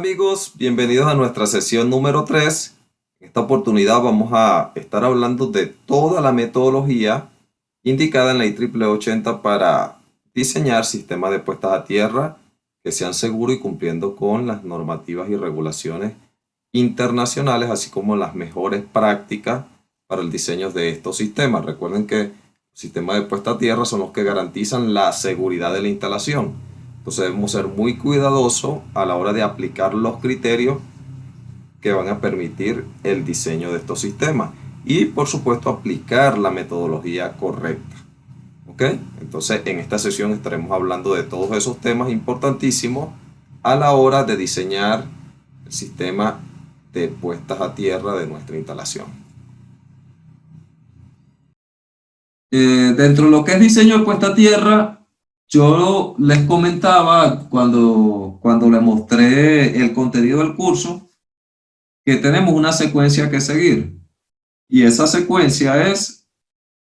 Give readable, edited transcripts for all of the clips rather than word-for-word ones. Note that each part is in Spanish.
amigos, bienvenidos a nuestra sesión número 3. En esta oportunidad vamos a estar hablando de toda la metodología indicada en la IEEE 80 para diseñar sistemas de puestas a tierra que sean seguros y cumpliendo con las normativas y regulaciones internacionales, así como las mejores prácticas para el diseño de estos sistemas. Recuerden que los sistemas de puesta a tierra son los que garantizan la seguridad de la instalación. Entonces debemos ser muy cuidadosos a la hora de aplicar los criterios que van a permitir el diseño de estos sistemas y por supuesto aplicar la metodología correcta. ¿Ok? Entonces en esta sesión estaremos hablando de todos esos temas importantísimos a la hora de diseñar el sistema de puestas a tierra de nuestra instalación. Dentro de lo que es diseño de puesta a tierra, yo les comentaba cuando les mostré el contenido del curso que tenemos una secuencia que seguir. Y esa secuencia es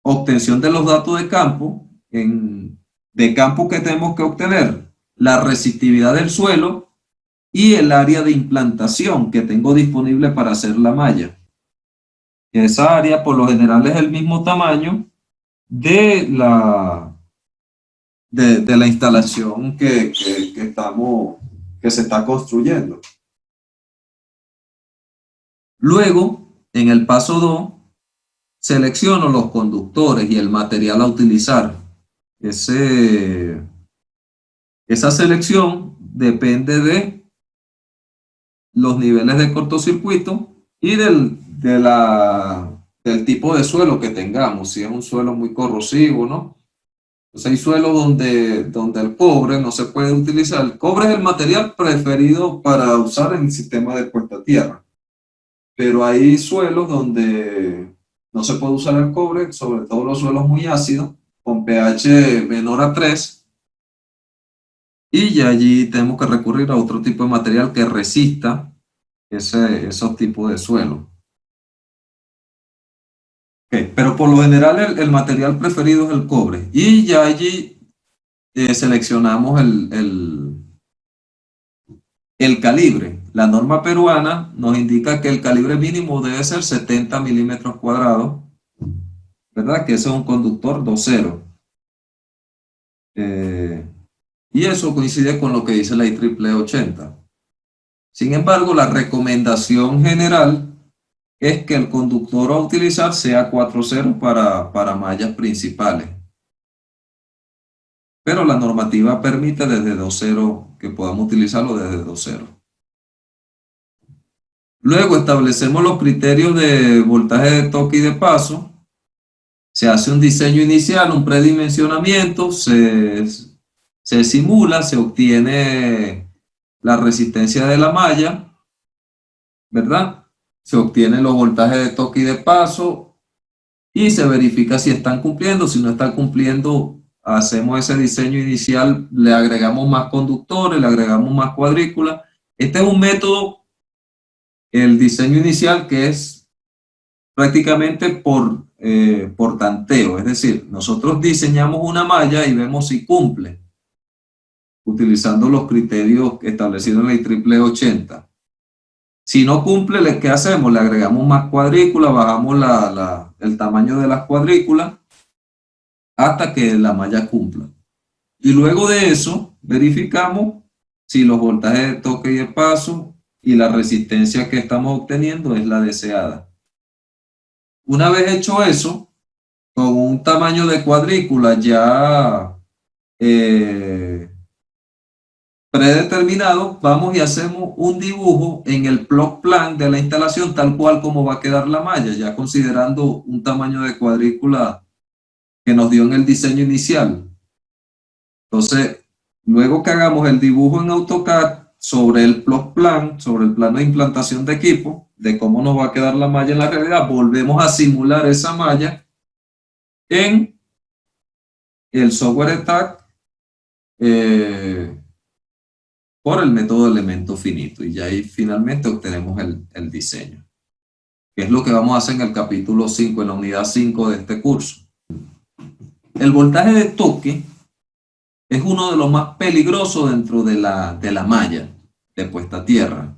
obtención de los datos de campo, de campo que tenemos que obtener, la resistividad del suelo y el área de implantación que tengo disponible para hacer la malla. Esa área por lo general es el mismo tamaño de la instalación que se está construyendo. Luego, en el paso 2, selecciono los conductores y el material a utilizar. Esa selección depende de los niveles de cortocircuito y del tipo de suelo que tengamos, si es un suelo muy corrosivo, ¿no? Entonces hay suelos donde el cobre no se puede utilizar. El cobre es el material preferido para usar en el sistema de puesta a tierra, pero hay suelos donde no se puede usar el cobre, sobre todo los suelos muy ácidos, con pH menor a 3, y ya allí tenemos que recurrir a otro tipo de material que resista esos tipos de suelo. Okay, pero por lo general el material preferido es el cobre, y ya allí seleccionamos el calibre. La norma peruana nos indica que el calibre mínimo debe ser 70 milímetros cuadrados, ¿verdad? Que ese es un conductor dosero. Y eso coincide con lo que dice la IEEE 80. Sin embargo, la recomendación general es que el conductor a utilizar sea 4.0 para mallas principales. Pero la normativa permite desde 2.0 que podamos utilizarlo desde 2.0. Luego establecemos los criterios de voltaje de toque y de paso. Se hace un diseño inicial, un predimensionamiento, se simula, se obtiene la resistencia de la malla, ¿verdad? Se obtienen los voltajes de toque y de paso y se verifica si están cumpliendo. Si no están cumpliendo, hacemos ese diseño inicial, le agregamos más conductores, le agregamos más cuadrículas. Este es un método, el diseño inicial, que es prácticamente por tanteo, es decir, nosotros diseñamos una malla y vemos si cumple, utilizando los criterios establecidos en la IEEE 80. Si no cumple, ¿qué hacemos? Le agregamos más cuadrículas, bajamos el tamaño de las cuadrículas hasta que la malla cumpla. Y luego de eso, verificamos si los voltajes de toque y de paso y la resistencia que estamos obteniendo es la deseada. Una vez hecho eso, con un tamaño de cuadrícula ya predeterminado, vamos y hacemos un dibujo en el plot plan de la instalación tal cual como va a quedar la malla, ya considerando un tamaño de cuadrícula que nos dio en el diseño inicial. Entonces, luego que hagamos el dibujo en AutoCAD sobre el plot plan, sobre el plano de implantación de equipo, de cómo nos va a quedar la malla en la realidad, volvemos a simular esa malla en el software ETAC por el método de elemento finito, y ya ahí finalmente obtenemos el diseño, que es lo que vamos a hacer en el capítulo 5, en la unidad 5 de este curso. El voltaje de toque es uno de los más peligrosos dentro de la malla. de puesta a tierra.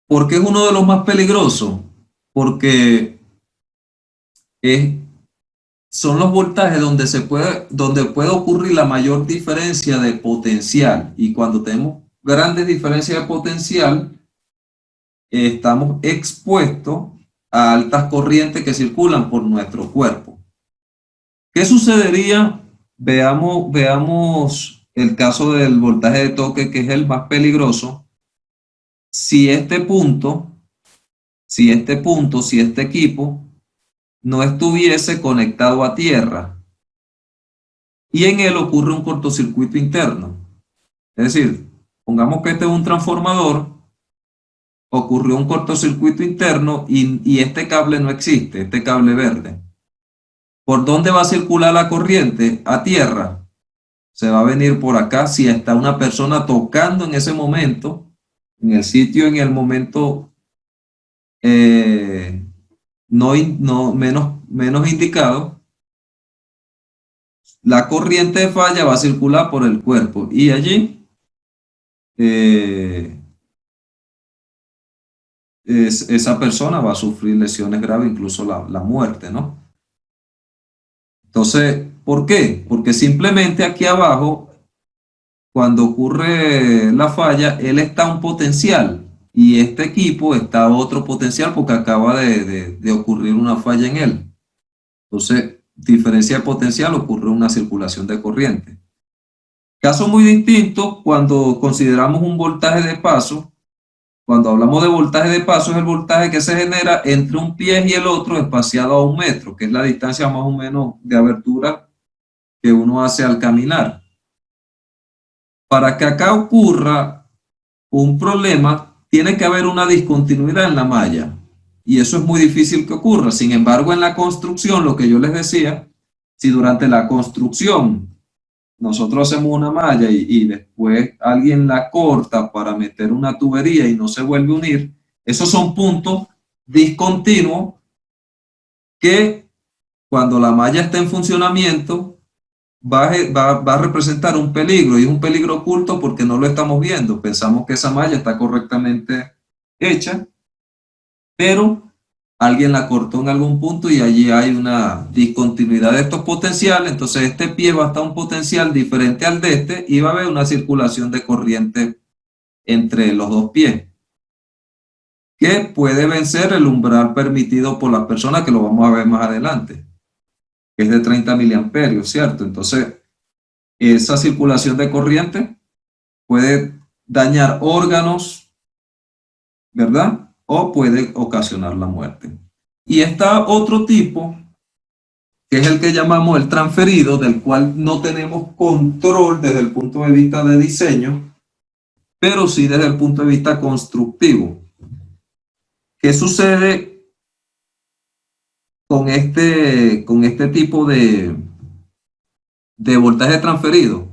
¿Por qué es uno de los más peligrosos? Porque son los voltajes donde puede ocurrir la mayor diferencia de potencial. Y cuando tenemos grandes diferencias de potencial, estamos expuestos a altas corrientes que circulan por nuestro cuerpo. ¿Qué sucedería? Veamos el caso del voltaje de toque, que es el más peligroso. Si este equipo no estuviese conectado a tierra y en él ocurre un cortocircuito interno. Es decir, pongamos que este es un transformador, ocurrió un cortocircuito interno y este cable no existe, este cable verde. ¿Por dónde va a circular la corriente? A tierra. Se va a venir por acá si está una persona tocando en ese momento, en el sitio, en el momento menos indicado. La corriente de falla va a circular por el cuerpo y allí esa persona va a sufrir lesiones graves, incluso la muerte, ¿no? Entonces, ¿por qué? Porque simplemente aquí abajo, cuando ocurre la falla, él está a un potencial y este equipo está a otro potencial porque acaba de ocurrir una falla en él. Entonces, diferencia de potencial, ocurre una circulación de corriente. Caso muy distinto cuando consideramos un voltaje de paso. Cuando hablamos de voltaje de paso, es el voltaje que se genera entre un pie y el otro espaciado a 1 metro, que es la distancia más o menos de abertura que uno hace al caminar. Para que acá ocurra un problema, tiene que haber una discontinuidad en la malla. Y eso es muy difícil que ocurra. Sin embargo, en la construcción, lo que yo les decía, si durante la construcción nosotros hacemos una malla y después alguien la corta para meter una tubería y no se vuelve a unir, esos son puntos discontinuos que cuando la malla está en funcionamiento va a representar un peligro, y es un peligro oculto porque no lo estamos viendo. Pensamos que esa malla está correctamente hecha, pero alguien la cortó en algún punto y allí hay una discontinuidad de estos potenciales. Entonces este pie va a estar un potencial diferente al de este y va a haber una circulación de corriente entre los dos pies, que puede vencer el umbral permitido por las personas, que lo vamos a ver más adelante, que es de 30 miliamperios, ¿cierto? Entonces esa circulación de corriente puede dañar órganos, ¿verdad? O puede ocasionar la muerte. Y está otro tipo, que es el que llamamos el transferido, del cual no tenemos control desde el punto de vista de diseño, pero sí desde el punto de vista constructivo. ¿Qué sucede con este tipo de voltaje transferido?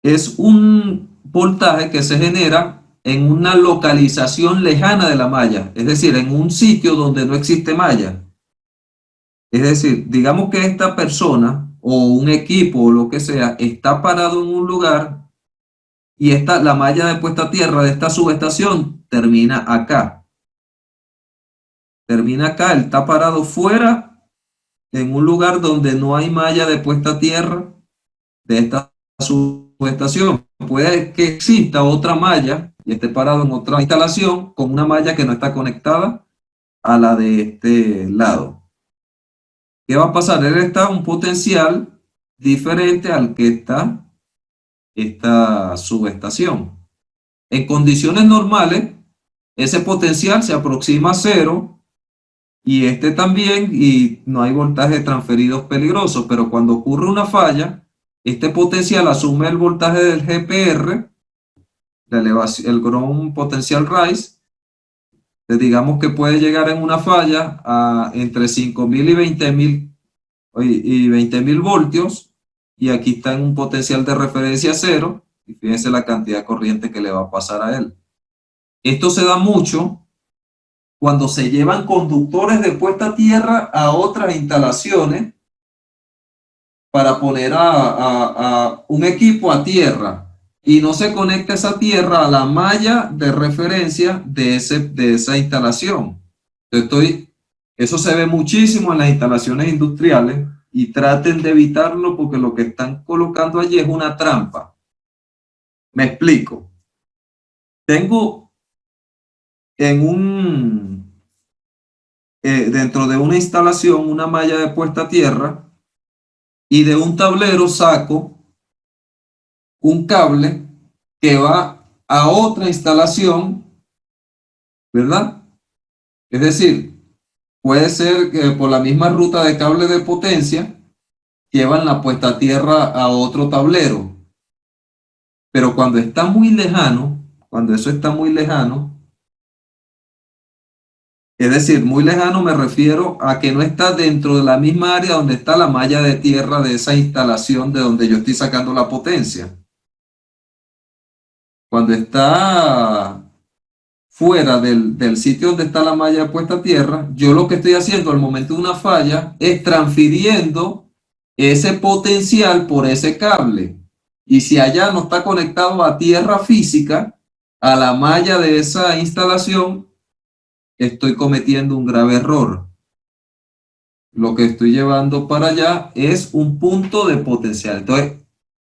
Es un voltaje que se genera en una localización lejana de la malla, es decir, en un sitio donde no existe malla. Es decir, digamos que esta persona o un equipo o lo que sea está parado en un lugar y la malla de puesta a tierra de esta subestación termina acá. Termina acá, él está parado fuera en un lugar donde no hay malla de puesta a tierra de esta subestación. Puede que exista otra malla y esté parado en otra instalación con una malla que no está conectada a la de este lado. ¿Qué va a pasar? Él está a un potencial diferente al que está esta subestación. En condiciones normales, ese potencial se aproxima a cero y este también, y no hay voltajes transferidos peligrosos, pero cuando ocurre una falla, este potencial asume el voltaje del GPR, el ground potential rise. Digamos que puede llegar en una falla a entre 5.000 y 20.000 voltios, y aquí está en un potencial de referencia cero, y fíjense la cantidad de corriente que le va a pasar a él. Esto se da mucho cuando se llevan conductores de puesta a tierra a otras instalaciones para poner a un equipo a tierra y no se conecta esa tierra a la malla de referencia de esa instalación. Eso se ve muchísimo en las instalaciones industriales y traten de evitarlo porque lo que están colocando allí es una trampa. Me explico. Tengo dentro de una instalación una malla de puesta a tierra y de un tablero saco un cable que va a otra instalación, ¿verdad? Es decir, puede ser que por la misma ruta de cable de potencia llevan la puesta a tierra a otro tablero. Pero cuando está muy lejano, cuando eso está muy lejano, es decir, muy lejano me refiero a que no está dentro de la misma área donde está la malla de tierra de esa instalación de donde yo estoy sacando la potencia. Cuando está fuera del sitio donde está la malla puesta a tierra, yo lo que estoy haciendo al momento de una falla es transfiriendo ese potencial por ese cable. Y si allá no está conectado a tierra física, a la malla de esa instalación, estoy cometiendo un grave error. Lo que estoy llevando para allá es un punto de potencial. Entonces,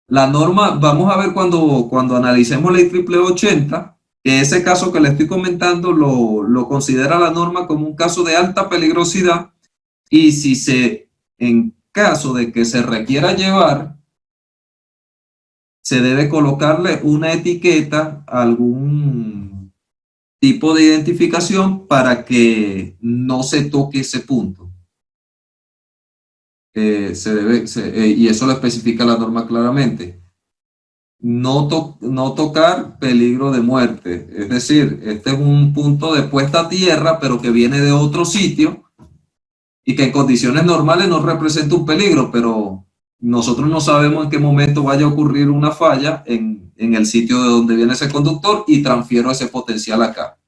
la norma, vamos a ver cuando analicemos la IEEE 80, que ese caso que le estoy comentando lo considera la norma como un caso de alta peligrosidad y en caso de que se requiera llevar, se debe colocarle una etiqueta, algún tipo de identificación para que no se toque ese punto. Y eso lo especifica la norma claramente. No tocar, peligro de muerte. Es decir, este es un punto de puesta a tierra, pero que viene de otro sitio y que en condiciones normales no representa un peligro, pero nosotros no sabemos en qué momento vaya a ocurrir una falla en el sitio de donde viene ese conductor y transfiero ese potencial acá.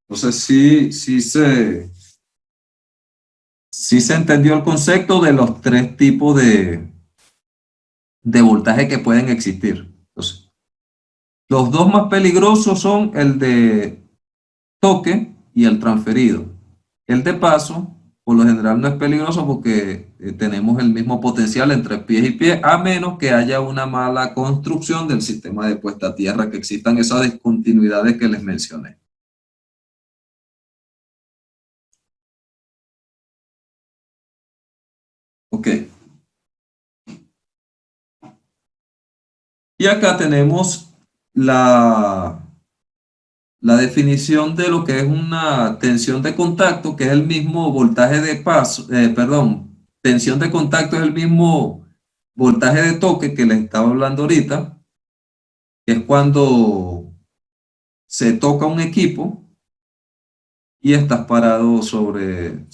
Entonces sí se entendió el concepto de los tres tipos de voltaje que pueden existir. Entonces, los dos más peligrosos son el de toque y el transferido. El de paso, por lo general no es peligroso porque tenemos el mismo potencial entre pies y pies, a menos que haya una mala construcción del sistema de puesta a tierra, que existan esas discontinuidades que les mencioné. Ok. Y acá tenemos la definición de lo que es una tensión de contacto, que es el mismo voltaje de paso, tensión de contacto es el mismo voltaje de toque que les estaba hablando ahorita, que es cuando se toca un equipo y estás parado sobre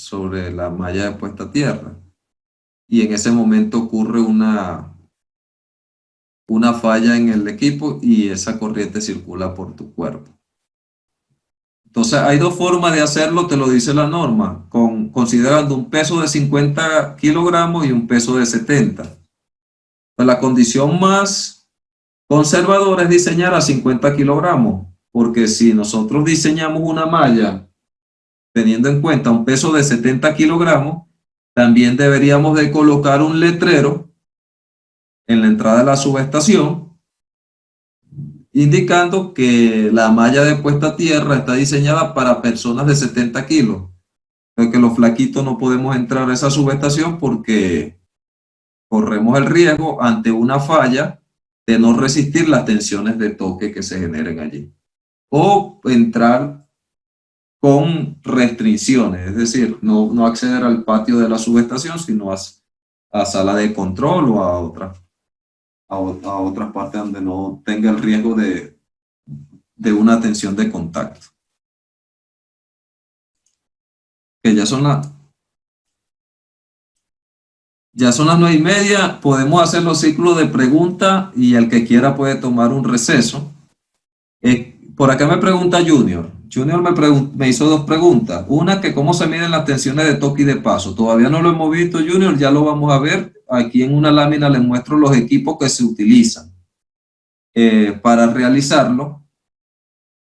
la malla de puesta a tierra. Y en ese momento ocurre una falla en el equipo y esa corriente circula por tu cuerpo. Entonces hay dos formas de hacerlo, te lo dice la norma, considerando un peso de 50 kilogramos y un peso de 70. Pues la condición más conservadora es diseñar a 50 kilogramos, porque si nosotros diseñamos una malla teniendo en cuenta un peso de 70 kilogramos, también deberíamos de colocar un letrero en la entrada de la subestación indicando que la malla de puesta a tierra está diseñada para personas de 70 kilos. Que los flaquitos no podemos entrar a esa subestación porque corremos el riesgo ante una falla de no resistir las tensiones de toque que se generen allí. O entrar con restricciones, es decir, no acceder al patio de la subestación, sino a sala de control o a otras partes donde no tenga el riesgo de una tensión de contacto. Que ya son las 9:30, podemos hacer los ciclos de preguntas y el que quiera puede tomar un receso. Por acá me pregunta Junior. Junior me hizo dos preguntas. Una, que cómo se miden las tensiones de toque y de paso. Todavía no lo hemos visto, Junior, ya lo vamos a ver. Aquí en una lámina les muestro los equipos que se utilizan para realizarlo.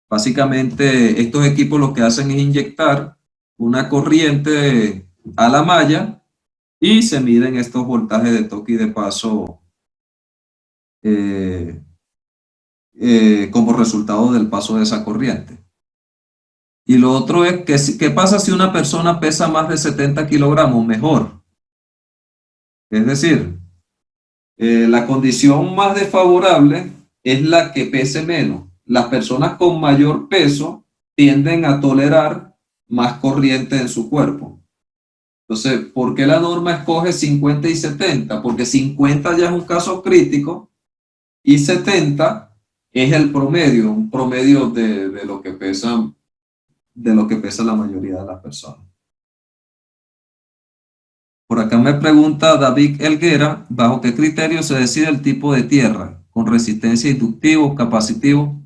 Básicamente, estos equipos lo que hacen es inyectar una corriente a la malla y se miden estos voltajes de toque y de paso como resultado del paso de esa corriente. Y lo otro es que ¿qué pasa si una persona pesa más de 70 kilogramos? Mejor. Es decir, la condición más desfavorable es la que pese menos. Las personas con mayor peso tienden a tolerar más corriente en su cuerpo. Entonces, ¿por qué la norma escoge 50 y 70? Porque 50 ya es un caso crítico y 70 es el promedio, un promedio de lo que pesa la mayoría de las personas. Por acá me pregunta David Elguera, ¿bajo qué criterio se decide el tipo de tierra? ¿Con resistencia inductivo, capacitivo?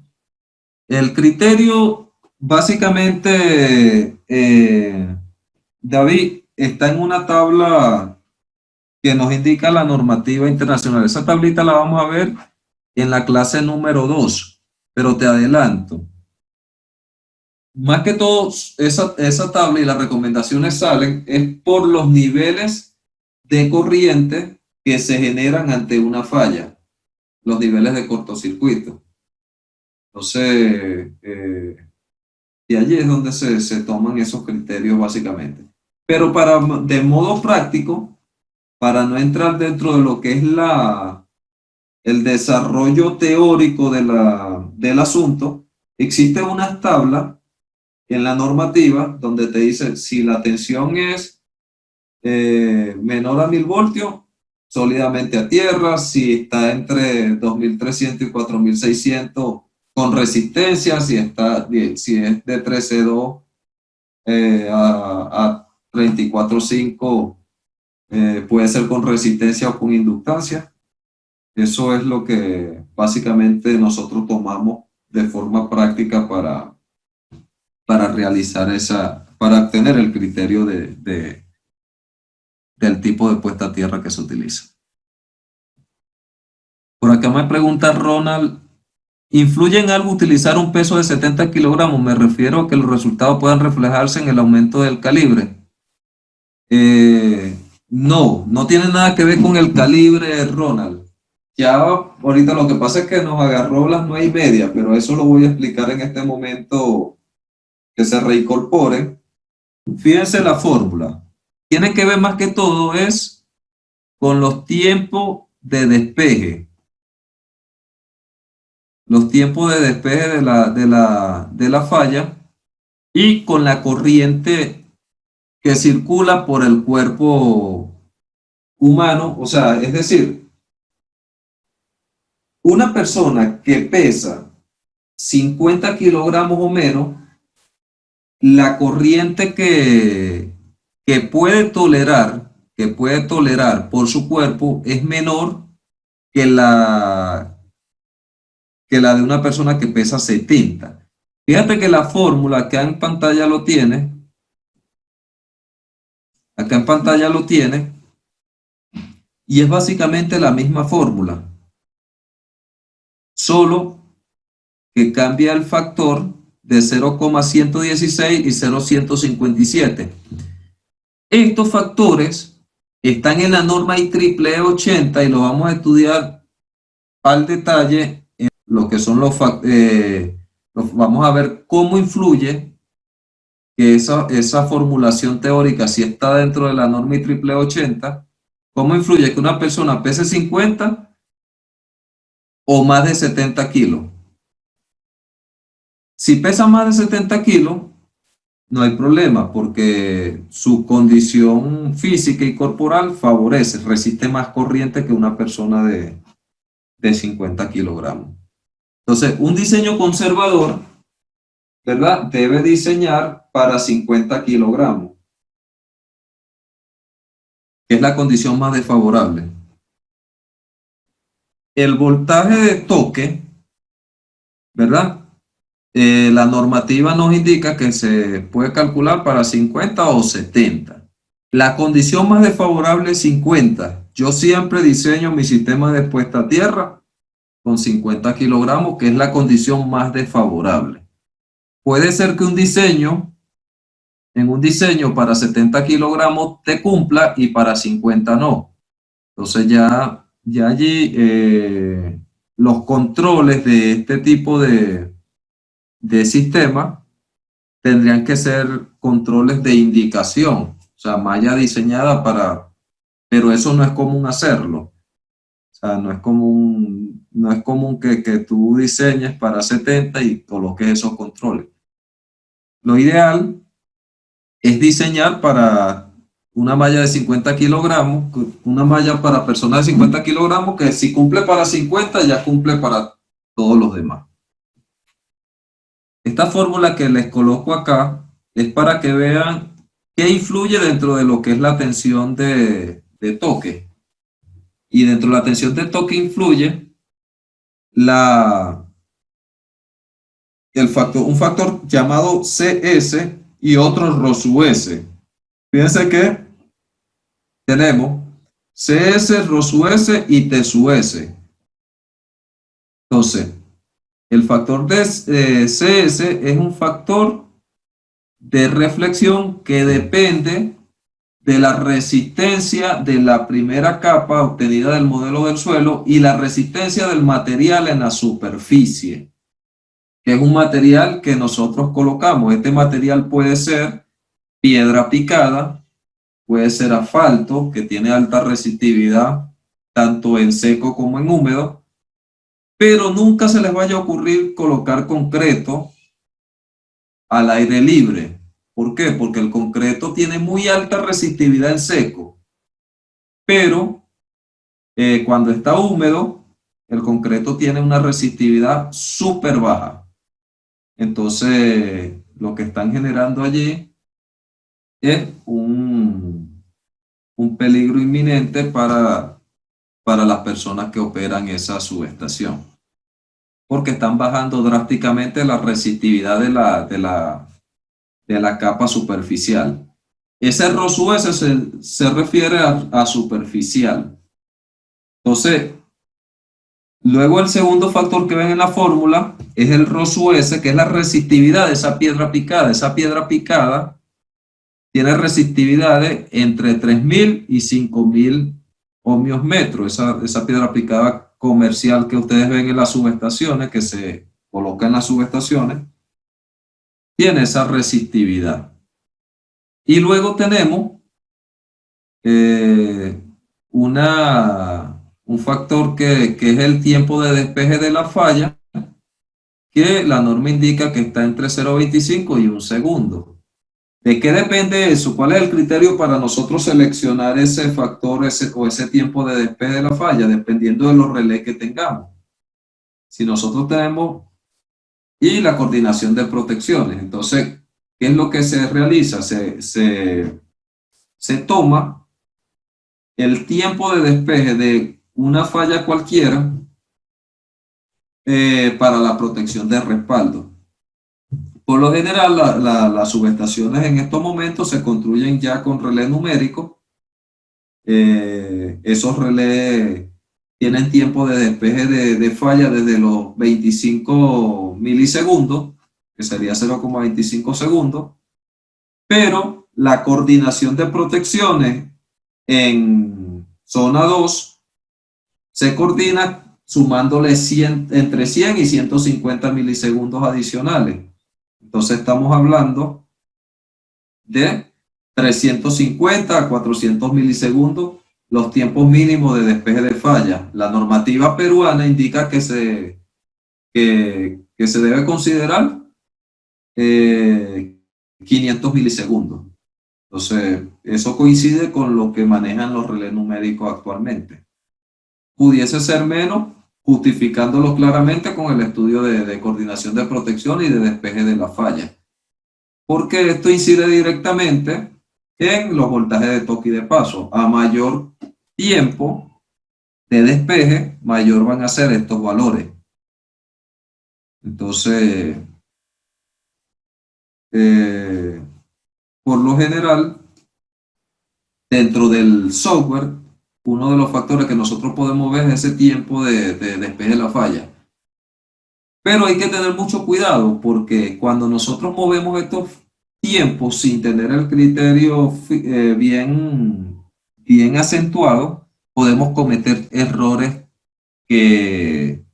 El criterio, básicamente, David, está en una tabla que nos indica la normativa internacional. Esa tablita la vamos a ver en la clase número 2, pero te adelanto. Más que todo, esa tabla y las recomendaciones salen es por los niveles de corriente que se generan ante una falla, los niveles de cortocircuito. Entonces, y allí es donde se toman esos criterios básicamente. Pero de modo práctico, para no entrar dentro de lo que es el desarrollo teórico del asunto, existen unas tablas en la normativa donde te dice si la tensión es menor a 1000 voltios, sólidamente a tierra, si está entre 2300 y 4600 con resistencia, si es de 13.2 a 34.5 puede ser con resistencia o con inductancia. Eso es lo que básicamente nosotros tomamos de forma práctica para realizar para obtener el criterio del tipo de puesta a tierra que se utiliza. Por acá me pregunta Ronald, ¿influye en algo utilizar un peso de 70 kilogramos? Me refiero a que los resultados puedan reflejarse en el aumento del calibre. No tiene nada que ver con el calibre, Ronald. Ya ahorita lo que pasa es que nos agarró las 9:30, pero eso lo voy a explicar en este momento que se reincorpore. Fíjense la fórmula. Tiene que ver más que todo es con los tiempos de despeje. Los tiempos de despeje de la falla y con la corriente que circula por el cuerpo humano. O sea, es decir, una persona que pesa 50 kilogramos o menos, la corriente que puede tolerar por su cuerpo es menor que la de una persona que pesa 70. Fíjate que la fórmula acá en pantalla lo tiene, y es básicamente la misma fórmula, solo que cambia el factor de 0,116 y 0,157. Estos factores están en la norma IEEE 80 y lo vamos a estudiar al detalle en lo que son vamos a ver cómo influye que esa formulación teórica, si está dentro de la norma IEEE 80, cómo influye que una persona pese 50 o más de 70 kilos. Si pesa más de 70 kilos, no hay problema porque su condición física y corporal favorece, resiste más corriente que una persona de 50 kilogramos. Entonces, un diseño conservador, ¿verdad?, debe diseñar para 50 kilogramos, que es la condición más desfavorable. El voltaje de toque, ¿verdad?, La normativa nos indica que se puede calcular para 50 o 70. La condición más desfavorable es 50. Yo siempre diseño mi sistema de puesta a tierra con 50 kilogramos, que es la condición más desfavorable. Puede ser que en un diseño para 70 kilogramos te cumpla y para 50 no. Entonces ya allí los controles de este tipo de sistema tendrían que ser controles de indicación, o sea, malla diseñada para, pero eso no es común hacerlo. O sea, no es común que tú diseñes para 70 y coloques esos controles. Lo ideal es diseñar para una malla de 50 kilogramos, una malla para personas de 50 kilogramos, que si cumple para 50, ya cumple para todos los demás. Esta fórmula que les coloco acá es para que vean qué influye dentro de lo que es la tensión de toque. Y dentro de la tensión de toque influye un factor llamado CS y otro ρS. Fíjense que tenemos CS, ρS y TS. Entonces, el factor de CS es un factor de reflexión que depende de la resistencia de la primera capa obtenida del modelo del suelo y la resistencia del material en la superficie, que es un material que nosotros colocamos. Este material puede ser piedra picada, puede ser asfalto, que tiene alta resistividad tanto en seco como en húmedo, pero nunca se les vaya a ocurrir colocar concreto al aire libre. ¿Por qué? Porque el concreto tiene muy alta resistividad en seco, pero cuando está húmedo, el concreto tiene una resistividad súper baja. Entonces, lo que están generando allí es un peligro inminente para las personas que operan esa subestación, porque están bajando drásticamente la resistividad de la capa superficial. Ese ROSUS se refiere a superficial. Entonces, luego el segundo factor que ven en la fórmula es el ROSUS, que es la resistividad de esa piedra picada. Esa piedra picada tiene resistividades entre 3000 y 5000 ohmios metros. Esa piedra picada comercial que ustedes ven en las subestaciones, que se coloca en las subestaciones, tiene esa resistividad. Y luego tenemos un factor que es el tiempo de despeje de la falla, que la norma indica que está entre 0,25 y 1 segundo. ¿De qué depende eso? ¿Cuál es el criterio para nosotros seleccionar ese factor o ese tiempo de despeje de la falla? Dependiendo de los relés que tengamos. Si nosotros tenemos, y la coordinación de protecciones. Entonces, ¿qué es lo que se realiza? Se toma el tiempo de despeje de una falla cualquiera para la protección de respaldo. Por lo general, las subestaciones en estos momentos se construyen ya con relé numérico. Esos relés tienen tiempo de despeje de falla desde los 25 milisegundos, que sería 0,25 segundos, pero la coordinación de protecciones en zona 2 se coordina sumándole entre 100 y 150 milisegundos adicionales. Entonces estamos hablando de 350 a 400 milisegundos los tiempos mínimos de despeje de falla. La normativa peruana indica que se debe considerar 500 milisegundos. Entonces, eso coincide con lo que manejan los relés numéricos actualmente. Pudiese ser menos, justificándolo claramente con el estudio de coordinación de protección y de despeje de la falla. Porque esto incide directamente en los voltajes de toque y de paso. A mayor tiempo de despeje, mayor van a ser estos valores. Entonces, por lo general, dentro del software, uno de los factores que nosotros podemos ver es ese tiempo de despeje de la falla. Pero hay que tener mucho cuidado porque cuando nosotros movemos estos tiempos sin tener el criterio bien acentuado, podemos cometer errores que,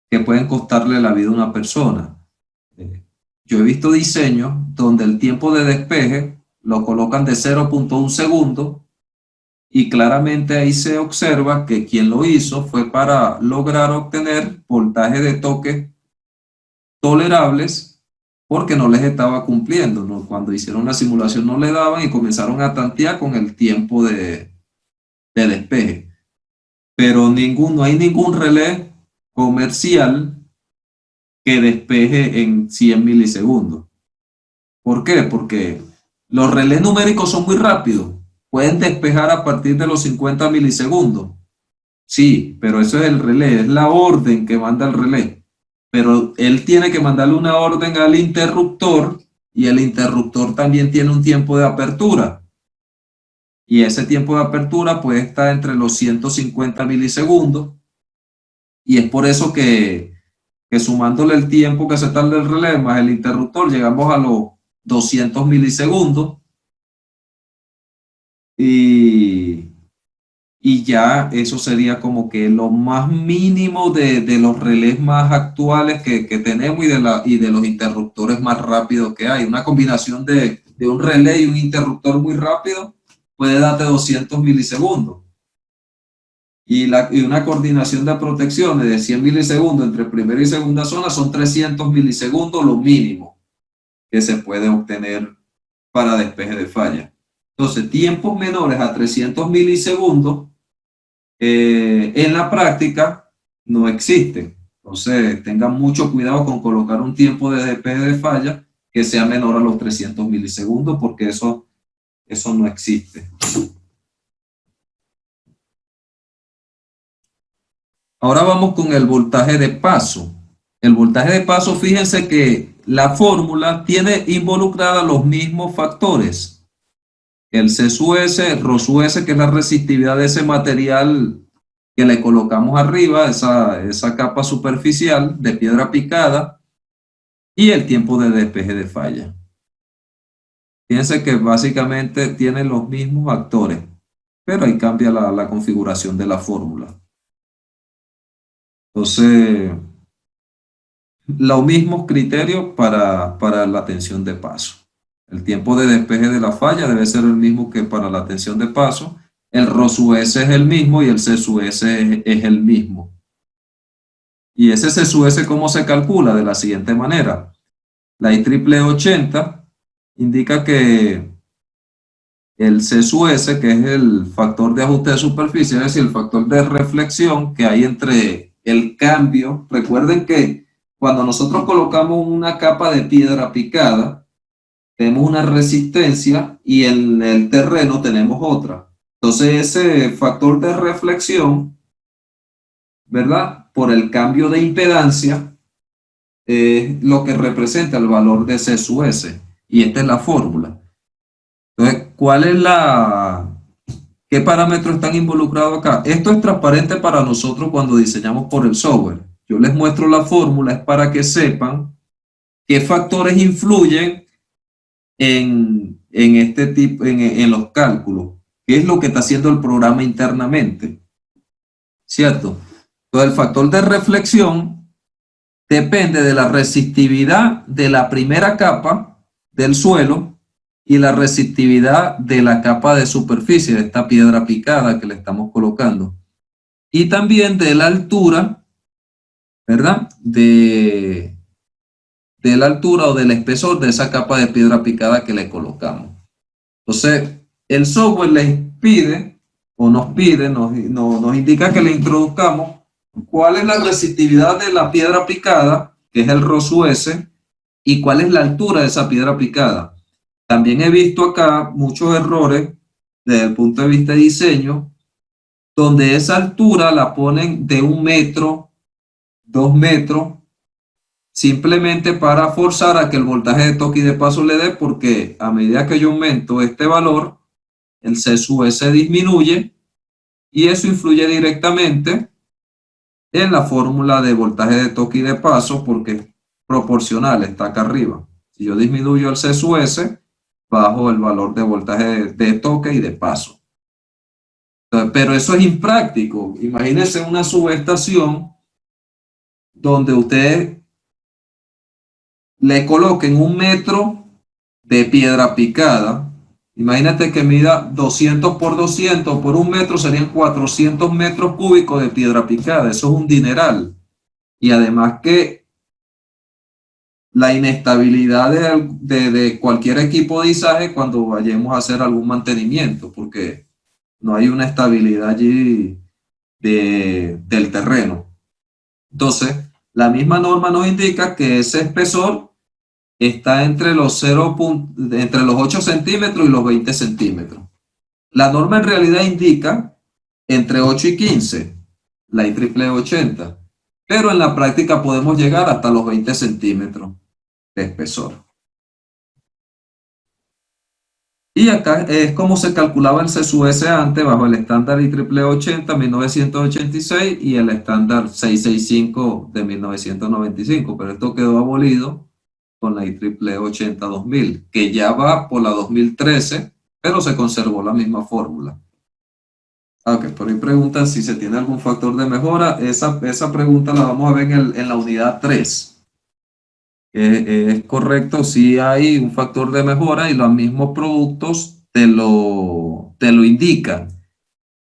que pueden costarle la vida a una persona. Yo he visto diseños donde el tiempo de despeje lo colocan de 0,1 segundo y claramente ahí se observa que quien lo hizo fue para lograr obtener voltaje de toque tolerables porque no les estaba cumpliendo, ¿no? Cuando hicieron la simulación no le daban y comenzaron a tantear con el tiempo de despeje. Pero no hay ningún relé comercial que despeje en 100 milisegundos. ¿Por qué? Porque los relés numéricos son muy rápidos. Pueden despejar a partir de los 50 milisegundos. Sí, pero eso es el relé, es la orden que manda el relé. Pero él tiene que mandarle una orden al interruptor y el interruptor también tiene un tiempo de apertura. Y ese tiempo de apertura puede estar entre los 150 milisegundos. Y es por eso que sumándole el tiempo que se tarda el relé más el interruptor, llegamos a los 200 milisegundos y, y ya eso sería como que lo más mínimo de los relés más actuales que tenemos y de los interruptores más rápidos que hay. Una combinación de un relé y un interruptor muy rápido puede darte 200 milisegundos. Y una coordinación de protecciones de 100 milisegundos entre primera y segunda zona son 300 milisegundos lo mínimo que se puede obtener para despeje de falla. Entonces, tiempos menores a 300 milisegundos en la práctica no existen. Entonces, tengan mucho cuidado con colocar un tiempo de despeje de falla que sea menor a los 300 milisegundos porque eso no existe. Ahora vamos con el voltaje de paso. El voltaje de paso, fíjense que la fórmula tiene involucrada los mismos factores. El C sub S, el Rho sub S, que es la resistividad de ese material que le colocamos arriba, esa capa superficial de piedra picada, y el tiempo de despeje de falla. Fíjense que básicamente tiene los mismos actores, pero ahí cambia la configuración de la fórmula. Entonces, los mismos criterios para la tensión de paso. El tiempo de despeje de la falla debe ser el mismo que para la tensión de paso. El Rho sub S es el mismo y el C sub S es el mismo. Y ese C sub S, ¿cómo se calcula? De la siguiente manera. La IEEE 80 indica que el C sub S, que es el factor de ajuste de superficie, es decir, el factor de reflexión que hay entre el cambio. Recuerden que cuando nosotros colocamos una capa de piedra picada, tenemos una resistencia y en el terreno tenemos otra. Entonces ese factor de reflexión, ¿verdad? Por el cambio de impedancia, es lo que representa el valor de C sub S. Y esta es la fórmula. Entonces, ¿qué parámetros están involucrados acá? Esto es transparente para nosotros cuando diseñamos por el software. Yo les muestro la fórmula, es para que sepan qué factores influyen este tipo, en los cálculos, qué es lo que está haciendo el programa internamente, ¿cierto? Entonces, el factor de reflexión depende de la resistividad de la primera capa del suelo y la resistividad de la capa de superficie de esta piedra picada que le estamos colocando. Y también de la altura, ¿verdad? De la altura o del espesor de esa capa de piedra picada que le colocamos. Entonces, el software les pide, o nos pide, nos indica que le introduzcamos cuál es la resistividad de la piedra picada, que es el Rho sub S, y cuál es la altura de esa piedra picada. También he visto acá muchos errores desde el punto de vista de diseño, donde esa altura la ponen de 1 metro, 2 metros, simplemente para forzar a que el voltaje de toque y de paso le dé, porque a medida que yo aumento este valor, el C sub S disminuye y eso influye directamente en la fórmula de voltaje de toque y de paso porque es proporcional, está acá arriba. Si yo disminuyo el C sub S, bajo el valor de voltaje de toque y de paso. Pero eso es impráctico. Imagínense una subestación donde usted le coloquen 1 metro de piedra picada. Imagínate que mida 200 por 200 por 1 metro, serían 400 metros cúbicos de piedra picada. Eso es un dineral. Y además que la inestabilidad de cualquier equipo de izaje cuando vayamos a hacer algún mantenimiento, porque no hay una estabilidad allí del terreno. Entonces, la misma norma nos indica que ese espesor está entre los 8 centímetros y los 20 centímetros. La norma en realidad indica entre 8 y 15, la IEEE 80, pero en la práctica podemos llegar hasta los 20 centímetros de espesor. Y acá es como se calculaba el C sub S antes bajo el estándar IEEE 80 1986 y el estándar 665 de 1995, pero esto quedó abolido con la IEEE 80 2000, que ya va por la 2013, pero se conservó la misma fórmula. Ok, por ahí preguntan si se tiene algún factor de mejora. Esa pregunta la vamos a ver en la unidad 3. Es correcto, sí hay un factor de mejora y los mismos productos te lo indican.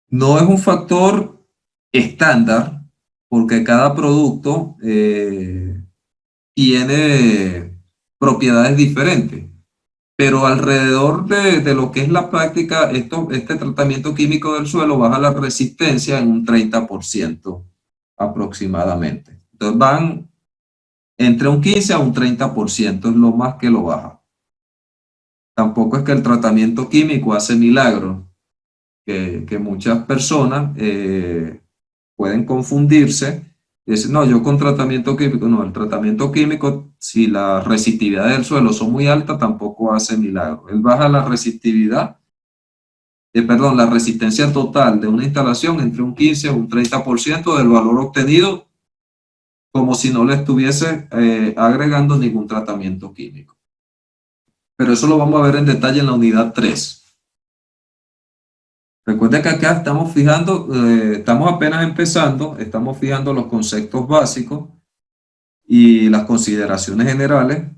No es un factor estándar porque cada producto tiene propiedades diferentes, pero alrededor de lo que es la práctica, este tratamiento químico del suelo baja la resistencia en un 30% aproximadamente. Entonces van entre un 15 a un 30%, es lo más que lo baja. Tampoco es que el tratamiento químico hace milagros, que muchas personas pueden confundirse y decir, no, yo con tratamiento químico, no, el tratamiento químico, si la resistividad del suelo son muy altas, tampoco hace milagros. Él baja la resistividad, la resistencia total de una instalación entre un 15 a un 30% del valor obtenido, como si no le estuviese agregando ningún tratamiento químico. Pero eso lo vamos a ver en detalle en la unidad 3. Recuerda que acá estamos fijando, estamos apenas empezando, estamos fijando los conceptos básicos y las consideraciones generales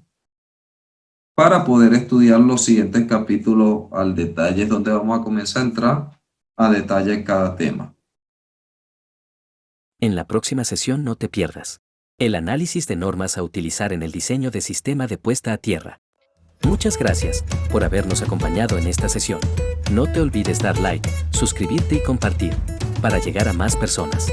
para poder estudiar los siguientes capítulos al detalle, donde vamos a comenzar a entrar a detalle en cada tema. En la próxima sesión no te pierdas el análisis de normas a utilizar en el diseño de sistema de puesta a tierra. Muchas gracias por habernos acompañado en esta sesión. No te olvides dar like, suscribirte y compartir para llegar a más personas.